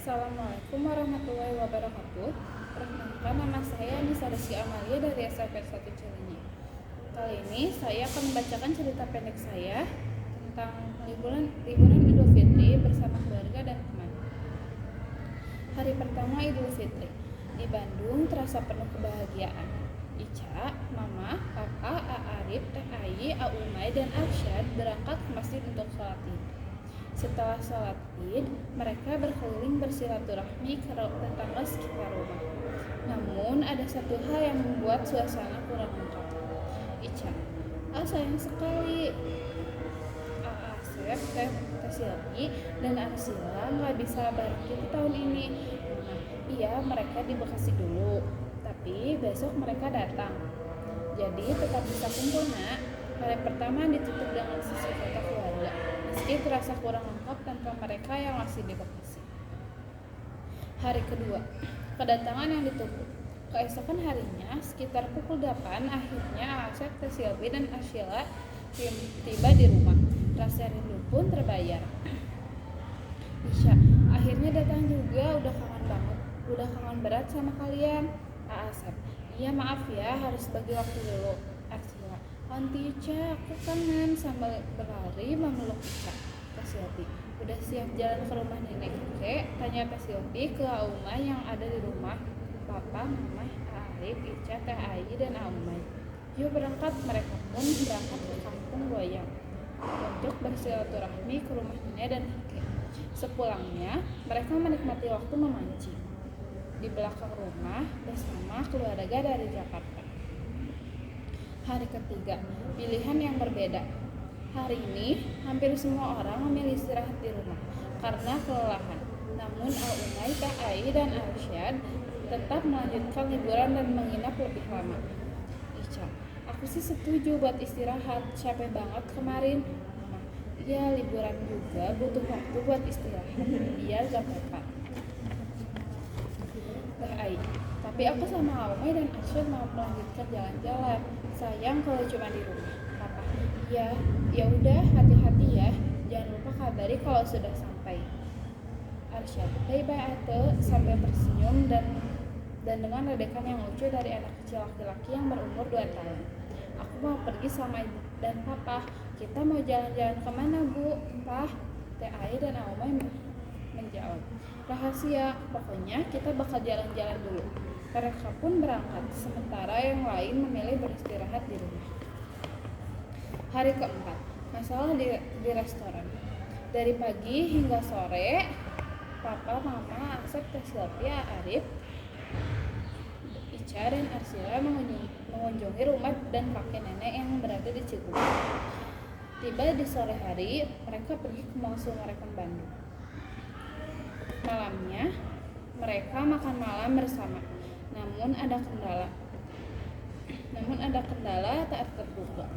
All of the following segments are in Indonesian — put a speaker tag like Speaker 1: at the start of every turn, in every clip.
Speaker 1: Assalamualaikum warahmatullahi wabarakatuh. Perkenalkan, nama saya Anissa Rizky Amalia dari SMP 1 Cilenyi. Kali ini saya akan membacakan cerita pendek saya tentang liburan Idul Fitri bersama keluarga dan teman. Hari pertama Idul Fitri di Bandung terasa penuh kebahagiaan. Ica, Mama, Papa, Arif, Teh Ayi, Umay, dan Arsyad berangkat ke masjid untuk sholat Id. Setelah sholat Id, mereka berkeliling bersilaturahmi ke tetangga sekitar rumah. Namun ada satu hal yang membuat suasana kurang lengkap. Ica, sayang sekali. Asep, Teh Silvi, dan Arsila nggak bisa bareng kita tahun ini. Nah, iya, mereka di Bekasi dulu, tapi besok mereka datang. Jadi tetap bisa kumpul, nak. Hari pertama ditutup dengan sesi foto keluarga, meski terasa kurang lengkap tanpa mereka yang masih di Bekasi. Hari kedua, kedatangan yang ditunggu. Keesokan harinya, sekitar pukul 8, akhirnya Asep, Teh Silvi, dan Arsila tiba di rumah. Rasa rindu pun terbayar. Isya, akhirnya datang juga, udah kangen banget. Udah kangen berat sama kalian. Asep, iya maaf ya, harus bagi waktu dulu. Arsila, Aunty Ica, aku kangen, sambil berlari memeluk Ica. Teh Silvi, udah siap jalan ke rumah nenek kakek? Tanya Teh Silvi ke Aumay yang ada di rumah. Papa, Mama, Arif, Ica, Teh Ayi, dan Aumay. Yuk berangkat. Mereka pun berangkat ke kampung Goyang untuk bersilaturahmi ke rumah nenek dan kakek. Sepulangnya, mereka menikmati waktu memancing di belakang rumah bersama keluarga dari Jakarta. Hari ketiga, pilihan yang berbeda. Hari ini, hampir semua orang memilih istirahat di rumah karena kelelahan. Namun Umay, Teh Ayi, dan Arsyad tetap melanjutkan liburan dan menginap lebih lama. Ica, aku sih setuju buat istirahat, capek banget kemarin. Mama, iya liburan juga butuh waktu buat istirahat, biar gak apa-apa. Teh Ayi, tapi aku sama Umay dan Arsyad mau melanjutkan jalan-jalan. Sayang kalau cuma di rumah. Papa, iya, ya udah, hati-hati ya. Jangan lupa kabari kalau sudah sampai. Arsyad, bye-bye ate, sambil tersenyum dan dengan ledekan yang lucu dari anak kecil laki-laki yang berumur 2 tahun. Aku mau pergi sama ibu dan papa. Kita mau jalan-jalan kemana, Bu? Pak? Teh Ayi dan Umay menjawab, rahasia, pokoknya kita bakal jalan-jalan dulu. Mereka pun berangkat, sementara yang lain memilih beristirahat di rumah. Hari keempat, masalah di restoran. Dari pagi hingga sore, Papa, Mama, Asep, Teh Silvi, Arif, Ica, dan Arsila mengunjungi rumah dan kakek nenek yang berada di Cigugur. Tiba di sore hari, mereka pergi ke Mall Sumarekon Bandung. Malamnya, mereka makan malam bersama. Namun ada kendala tak terduga.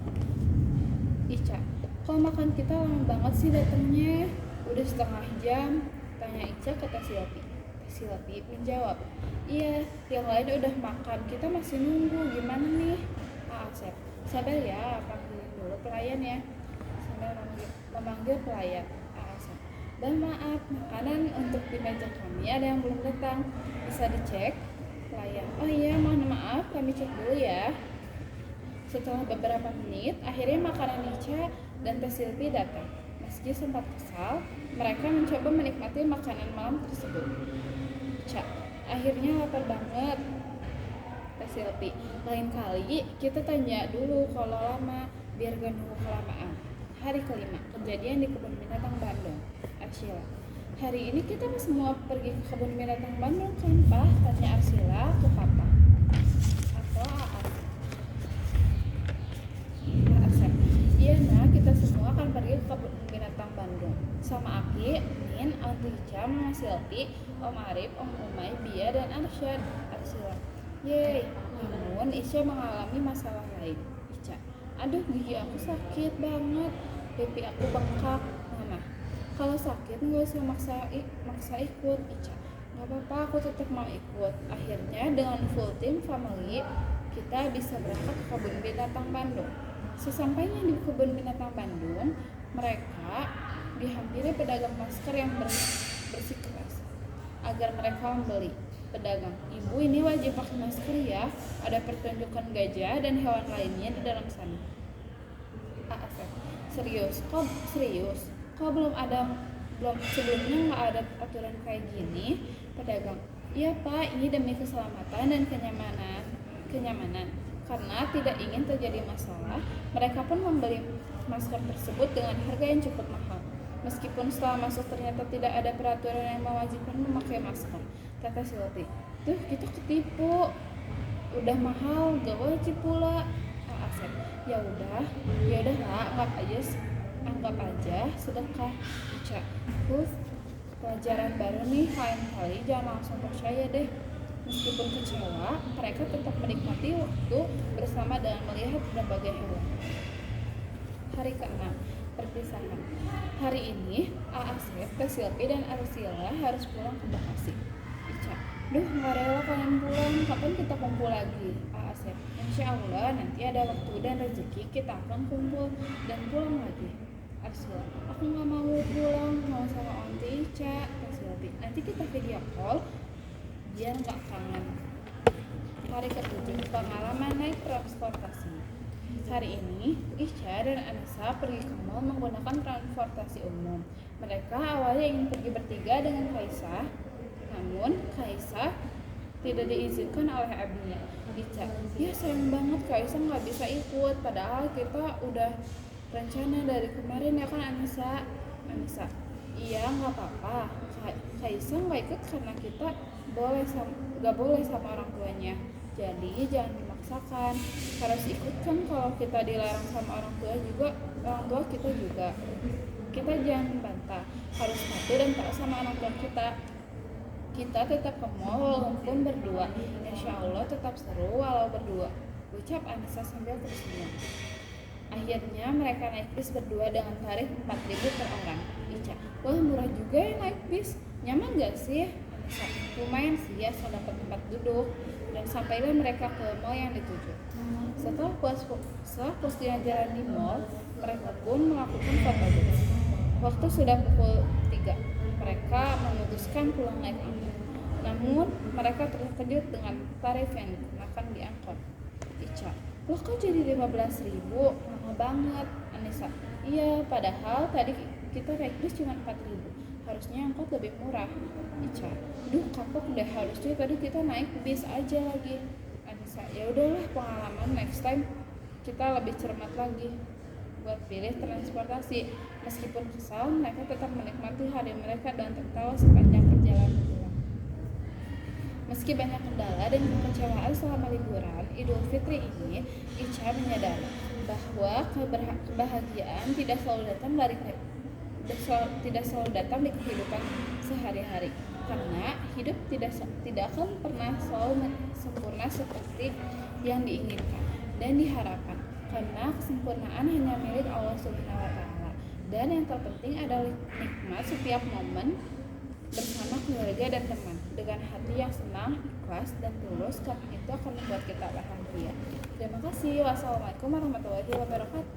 Speaker 1: Ica, kok makan kita lama banget sih datangnya? Udah setengah jam, tanya Ica ke Teh Silvi. Teh Silvi menjawab, iya, yang lain udah makan, kita masih nunggu, gimana nih? Asep, sabar ya, panggilin dulu pelayan ya. Sambil memanggil pelayan. Asep, dan maaf, makanan untuk di meja kami ada yang belum datang, bisa dicek? Pelayan, oh iya, mohon maaf, kami cek dulu ya. Setelah beberapa menit, akhirnya makanan Ica dan Teh Silvi datang. Meski sempat kesal, mereka mencoba menikmati makanan malam tersebut. Ica, akhirnya lapar banget. Teh Silvi, lain kali kita tanya dulu kalau lama, biar gak nunggu kelamaan. Hari kelima, kejadian di kebun binatang Bandung. Arsila, hari ini kita semua pergi ke kebun binatang Bandung kan, Pak? Tanya Arsila ke Papa. Atau Asep, iya nah, kita semua akan pergi ke kebun binatang Bandung sama Aki, Min, Aunty Ica, Mama Silvi, Om Arif, Om Umay, Bia, dan Arsyad. Arsila, yeay. Namun Ica mengalami masalah lain. Ica, aduh gigi aku sakit banget, pipi aku bengkak. Mama, kalau sakit nggak usah maksa ikut. Ica, nggak apa-apa, aku tetap mau ikut. Akhirnya dengan full team family kita bisa berangkat ke kebun binatang Bandung. Sesampainya di kebun binatang Bandung, mereka dihampiri pedagang masker yang bersikeras. agar mereka membeli. Pedagang, ibu ini wajib pakai masker ya, ada pertunjukan gajah dan hewan lainnya di dalam sana. ASF, serius? Kok belum sebelumnya nggak ada aturan kayak gini? Pedagang, iya pak, ini demi keselamatan dan kenyamanan. Karena tidak ingin terjadi masalah, mereka pun membeli masker tersebut dengan harga yang cukup mahal. Meskipun setelah masuk ternyata tidak ada peraturan yang mewajibkan memakai masker. Kata Silti, tuh kita ketipu, udah mahal gak wajib pula. Asep, ya udah lah, anggap aja sedekah. Ica, pelajaran baru nih, lain kali jangan langsung percaya deh. Meskipun kecewa, mereka tetap menikmati waktu bersama dengan melihat berbagai hewan. Hari ke-6, perpisahan. Hari ini, Asep, Silpi, dan Arsila harus pulang ke Bekasi. Ica, duh gak rela kalian pulang, kapan kita kumpul lagi? Asep, insya Allah nanti ada waktu dan rezeki kita akan kumpul dan pulang lagi. Arsila, aku gak mau pulang, mau sama Onti Ica. Silpi, nanti kita video call biar gak kangen. Hari ke-7, pengalaman naik transportasi. Hari ini, Isya dan Anissa pergi ke mall menggunakan transportasi umum. Mereka awalnya ingin pergi bertiga dengan Kaisa, namun Kaisa tidak diizinkan oleh abinya. Ica, ya sayang banget Kaisa nggak bisa ikut, padahal kita udah rencana dari kemarin ya kan Anissa. Iya nggak apa-apa, Kaisa nggak ikut karena kita nggak boleh sama orang tuanya. Jadi jangan dimaksakan, harus ikut kan. Kalau kita dilarang sama orang tua kita juga. Kita jangan membantah, harus patuh dan taat sama orang tua kita. Kita tetap ke mall walaupun berdua. Insya Allah tetap seru walau berdua, ucap Anissa sambil tersenyum. Akhirnya mereka naik bis berdua dengan tarif 4.000 per orang. Ica, wah murah juga ya naik bis, nyaman gak sih? Anissa, lumayan sih ya, asal dapat tempat duduk. Dan sampailah mereka ke mall yang dituju. Setelah puas jalan di mall, mereka pun melakukan foto booth. Waktu sudah pukul 3, mereka memutuskan pulang naik angkot. Namun mereka terkejut dengan tarif yang dikenakan di angkot. Ica, loh kok jadi 15.000? Mahal banget. Anissa, iya padahal tadi kita naik bis cuma 4.000, harusnya angkot lebih murah. Ica, duh kapok deh, harusnya tadi kita naik bis aja lagi. Anissa, ya udahlah, pengalaman next time kita lebih cermat lagi buat pilih transportasi. Meskipun kesal, mereka tetap menikmati hari mereka dan tertawa sepanjang perjalanan pulang. Meski banyak kendala dan kekecewaan selama liburan Idul Fitri ini, Ica menyadari bahwa kebahagiaan tidak selalu datang di kehidupan sehari-hari, karena hidup tidak akan pernah selalu sempurna seperti yang diinginkan dan diharapkan, karena kesempurnaan hanya milik Allah Subhanahu wa Ta'ala. Dan yang terpenting adalah nikmat setiap momen bersama keluarga dan teman dengan hati yang senang, ikhlas, dan tulus, karena itu akan membuat kita bahagia. Terima kasih. Wassalamualaikum warahmatullahi wabarakatuh.